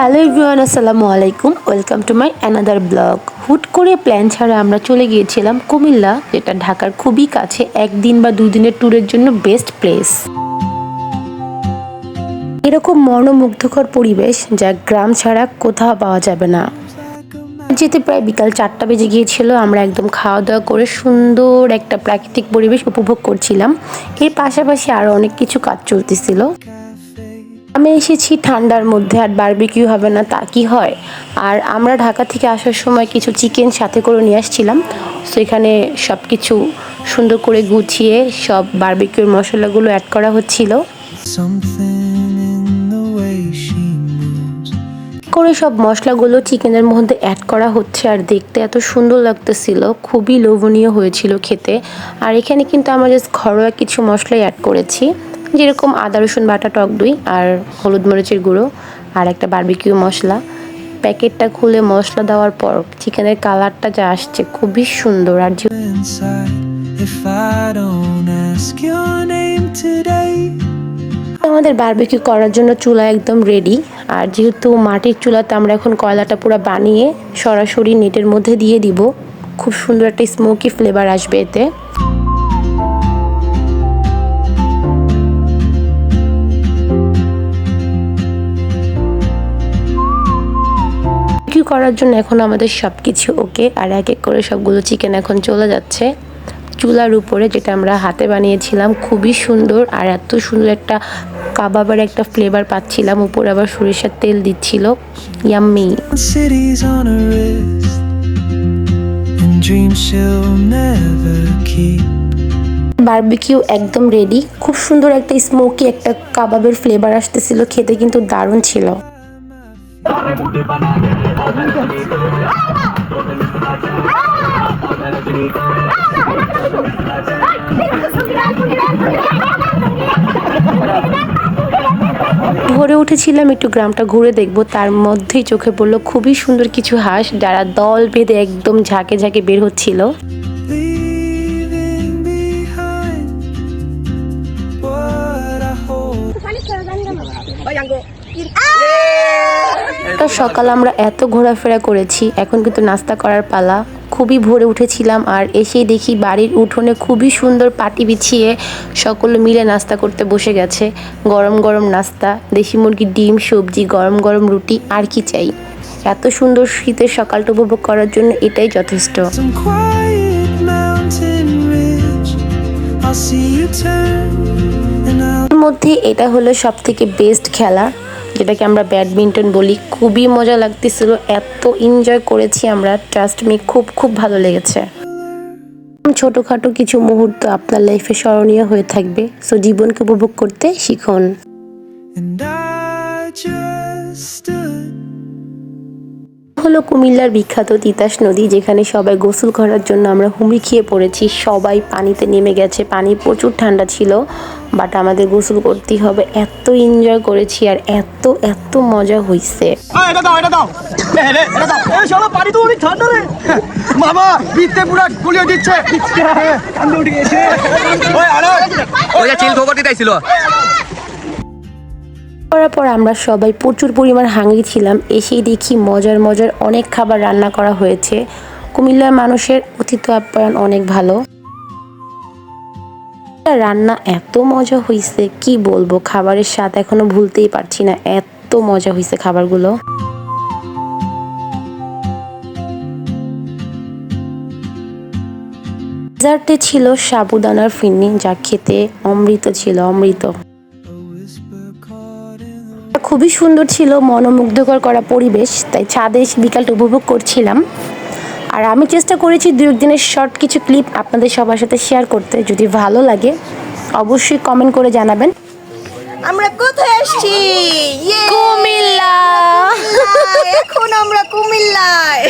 Hello everyone, আসসালামু আলাইকুম। Welcome to my another blog. হুট করে প্ল্যান ছাড়া আমরা চলে গিয়েছিলাম কুমিল্লা, যেটা ঢাকার খুবই কাছে। একদিন বা 2 দিনের ট্যুরের জন্য বেস্ট প্লেস। এরকম মনোমুগ্ধকর পরিবেশ যা গ্রাম ছাড়া কোথাও পাওয়া যাবে না। যেতে প্রায় বিকাল 4টা বেজে গিয়েছিল। আমরা একদম খাওয়া দাওয়া করে সুন্দর একটা প্রাকৃতিক পরিবেশ উপভোগ করছিলাম। এর পাশাপাশি আরও অনেক কিছু কাজ চলতেছিল। আমি এসেছি ঠান্ডার মধ্যে, আর বারবিকিউ হবে না তা কি হয়। আর আমরা ঢাকা থেকে আসার সময় কিছু চিকেন সাথে করে নিয়ে আসছিলাম। সো এখানে সব কিছু সুন্দর করে গুছিয়ে সব বারবিকিউর মশলাগুলো অ্যাড করা হচ্ছিল। করে সব মশলাগুলো চিকেনের মধ্যে অ্যাড করা হচ্ছে, আর দেখতে এত সুন্দর লাগতেছিল, খুবই লোভনীয় হয়েছিল খেতে। আর এখানে কিন্তু আমরা জাস্ট ঘরোয়া কিছু মশলাই অ্যাড করেছি, যেরকম আদা রসুন বাটা, টক দই আর হলুদ মরিচের গুঁড়ো আর একটা বারবিকিউ মশলা। প্যাকেটটা খুলে মশলা দেওয়ার পর চিকেনের কালারটা যা আসছে খুবই সুন্দর। আর আমাদের বারবিকিউ করার জন্য চুলা একদম রেডি। আর যেহেতু মাটির চুলাতে আমরা এখন কয়লাটা পুরো বানিয়ে সরাসরি নেটের মধ্যে দিয়ে দিব, খুব সুন্দর একটা স্মোকি ফ্লেভার আসবে এতে। করার জন্য এখন আমাদের সব কিছু ওকে, আর এক এক করে সবগুলো চিকেন এখন চলে যাচ্ছে চুলার উপরে, যেটা আমরা হাতে বানিয়েছিলাম। খুবই সুন্দর, আর এত সুন্দর একটা কাবাবের একটা ফ্লেভার পাচ্ছিলাম। উপরে আবার সরিষার তেল দিচ্ছিল, ইয়াম্মি। বারবিকিউ একদম রেডি। খুব সুন্দর একটা স্মোকি একটা কাবাবের ফ্লেভার আসতেছিল, খেতে কিন্তু দারুণ ছিল। ভোরে উঠেছিলাম একটু গ্রামটা ঘুরে দেখব, তার মধ্যেই চোখে পড়লো খুবই সুন্দর কিছু হাঁস, যারা দল বেঁধে একদম ঝাঁকে ঝাঁকে বের হচ্ছিল। সকাল আমরা এত ঘোরাফেরা করেছি, এখন কিন্তু নাস্তা করার পালা। খুবই ভোরে উঠেছিলাম, আর এসেই দেখি বাড়ির উঠোনে খুবই সুন্দর পাটি বিছিয়ে সকলে মিলে নাস্তা করতে বসে গেছে। গরম গরম নাস্তা, দেশি মুরগির ডিম, সবজি, গরম গরম রুটি, আর কি চাই। এত সুন্দর শীতের সকালটা উপভোগ করার জন্য এটাই যথেষ্ট। এর মধ্যে এটা হলো সব থেকে বেস্ট খেলা, যেটাকে আমরা ব্যাডমিন্টন বলি। খুবই মজা লাগতেছিল, এত এনজয় করেছি আমরা, ট্রাস্ট মি, খুব খুব ভালো লেগেছে। ছোটখাটো কিছু মুহূর্ত আপনার লাইফে স্মরণীয় হয়ে থাকবে। সো জীবনকে উপভোগ করতে শিখুন। হলো কুমিল্লার বিখ্যাত তিতাস নদী, যেখানে সবাই গোসল করার জন্য আমরা হুমড়ি খেয়ে পড়েছি। সবাই পানিতে নেমে গেছে, পানি প্রচুর ঠান্ডা ছিল, বাট আমাদের গোসল করতেই হবে। এত এনজয় করেছি, আর এত এত মজা হয়েছে। করার পর আমরা সবাই প্রচুর পরিমাণ হাঙ্গরি ছিলাম। এসেই দেখি মজার মজার অনেক খাবার রান্না করা হয়েছে। কুমিল্লার মানুষের অতিথি আপ্যায়ন অনেক ভালো। রান্না এত মজা হয়েছে কি বলবো, খাবারের স্বাদ এখনো ভুলতেই পারছি না, এত মজা হয়েছে খাবারগুলো। ডেজার্টে ছিল সাবুদানার ফিরনি, যা খেতে অমৃত ছিল, অমৃত। খুবই সুন্দর ছিল, মনোমুগ্ধকর করা পরিবেশ, তাই ছাদে এসে বিকালটা উপভোগ করছিলাম। আর আমি চেষ্টা করেছি 2-1 দিনের শর্ট কিছু ক্লিপ আপনাদের সবার সাথে শেয়ার করতে। যদি ভালো লাগে অবশ্যই কমেন্ট করে জানাবেন। আমরা কোথায় আসছি? কুমিল্লা। এখন আমরা কুমিল্লায়।